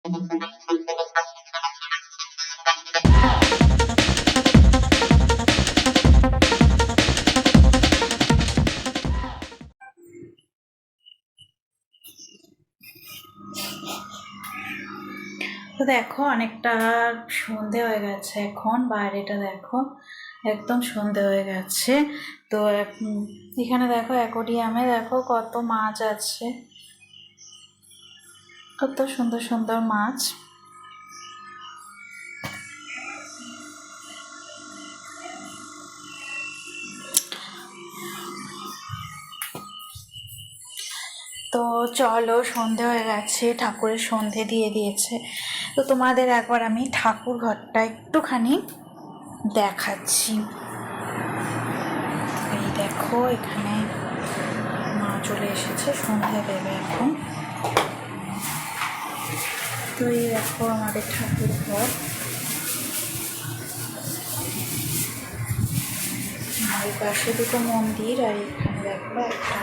তো দেখো অনেকটা সন্ধে হয়ে গেছে, এখন বাইরেটা দেখো একদম সন্ধে হয়ে গেছে। তো এখানে দেখো অ্যাকোরিয়ামে দেখো কত মাছ আছে, কত সুন্দর সুন্দর মাছ। তো চলো, সন্ধে হয়ে গেছে, ঠাকুরের সন্ধে দিয়ে দিয়েছে। তো তোমাদের একবার আমি ঠাকুর ঘরটা একটুখানি দেখাচ্ছি। এই দেখো এখানে মা চলে এসেছে, সন্ধে দেবে এখন। তো এই দেখো আমাদের ঠাকুর ঘর, এই পাশে দুটো মন্দির, আর এখানে দেখো একটা,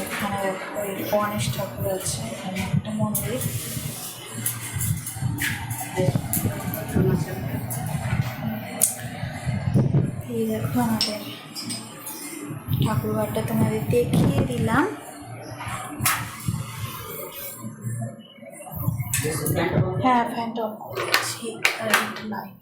এখানে দেখো এই গণেশ ঠাকুর আছে, এখানে একটা মন্দির। এই দেখো আমাদের ঠাকুর ঘরটা তোমাদের দেখিয়ে দিলাম। হ্যাঁ, ফ্যানটা অফ করেছি, আর একটু লাইট।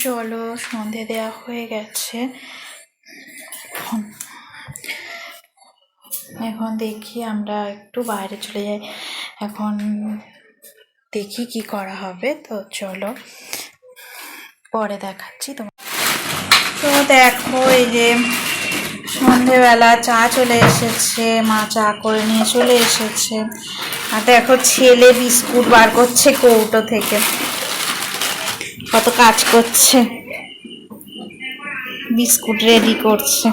চলো, সন্ধে দেওয়া হয়ে গেছে, এখন দেখি আমরা একটু বাইরে চলে যাই, এখন দেখি কি করা হবে। তো চলো পরে দেখাচ্ছি তোমার। তো দেখো এই যে সন্ধেবেলা চা চলে এসেছে, মা চা করে নিয়ে চলে এসেছে, আর দেখো ছেলে বিস্কুট বার করছে কৌটো থেকে, কত কাজ করছে, বিস্কুট রেডি করছে।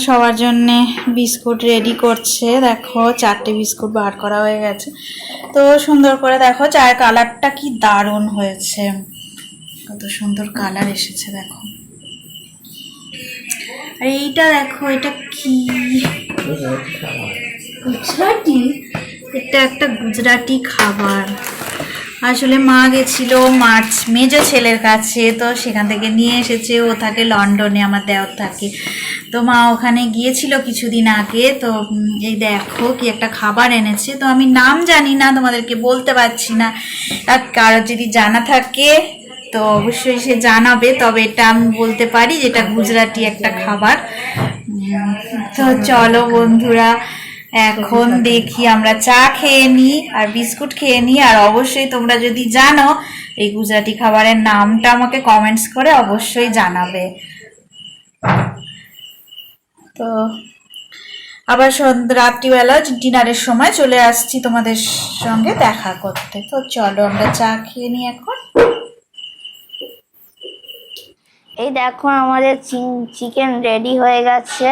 সবার জন্যে বিস্কুট রেডি করছে, দেখো 4টে বিস্কুট বার করা হয়ে গেছে। তো সুন্দর করে দেখো চায়ের কালারটা কি দারুণ হয়েছে, কত সুন্দর কালার এসেছে দেখো। আর এইটা দেখো, এটা কি গুজরাটি, এটা একটা গুজরাটি খাবার। আসলে মা গেছিল মাছ মেজো ছেলের কাছে, তো সেখান থেকে নিয়ে এসেছে, ও থাকে লন্ডনে, আমার দেওর থাকে, তো মা ওখানে গিয়েছিল কিছুদিন আগে। তো এই দেখো কি একটা খাবার এনেছে, তো আমি নাম জানি না, তোমাদেরকে বলতে পারছি না, আর কারো যদি জানা থাকে তো অবশ্যই সে জানাবে, তবে এটা আমি বলতে পারি যেটা গুজরাটি একটা খাবার। তো চলো বন্ধুরা, এখন দেখি আমরা চা খেয়ে নিই আর বিস্কুট খেয়ে নিই। আর অবশ্যই তোমরা যদি জানো এই গুজরাটি খাবারের নামটা আমাকে কমেন্টস করে অবশ্যই জানাবে। তো আবার রাত্রিবেলা ডিনারের সময় চলে আসছি তোমাদের সঙ্গে দেখা করতে। তো চলো আমরা চা খেয়ে নিই এখন। এই দেখো আমাদের চিকেন রেডি হয়ে গেছে,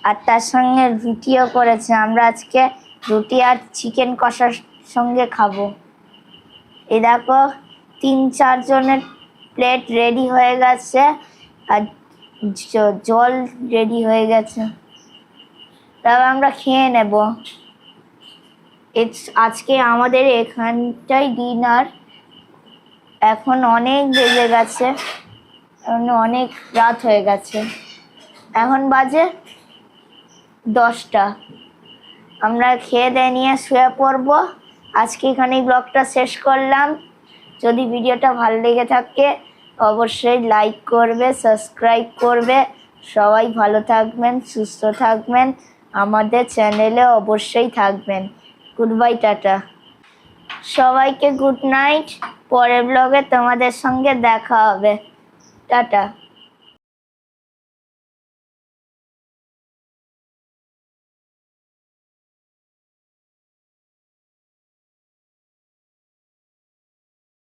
আর তার সঙ্গে রুটিও করেছে। আমরা আজকে রুটি আর চিকেন কষার সঙ্গে খাবো। এই দেখো 3-4 জনের প্লেট রেডি হয়ে গেছে, আর জল রেডি হয়ে গেছে। তবে আমরা খেয়ে নেব। আজকে আমাদের এখানটাই ডিনার। এখন অনেক বেজে গেছে, অনেক রাত হয়ে গেছে, এখন বাজে 10টা। আমরা খেয়ে দিয়ে নিয়ে শুয়ে পড়বো। আজকে এখানেই ব্লগটা শেষ করলাম। যদি ভিডিওটা ভালো লেগে থাকে অবশ্যই লাইক করবে, সাবস্ক্রাইব করবে। সবাই ভালো থাকবেন, সুস্থ থাকবেন, আমাদের চ্যানেলে অবশ্যই থাকবেন। Good bye, tata. সবাইকে গুড নাইট। পরের ব্লগে তোমাদের সঙ্গে দেখা হবে। টাটা।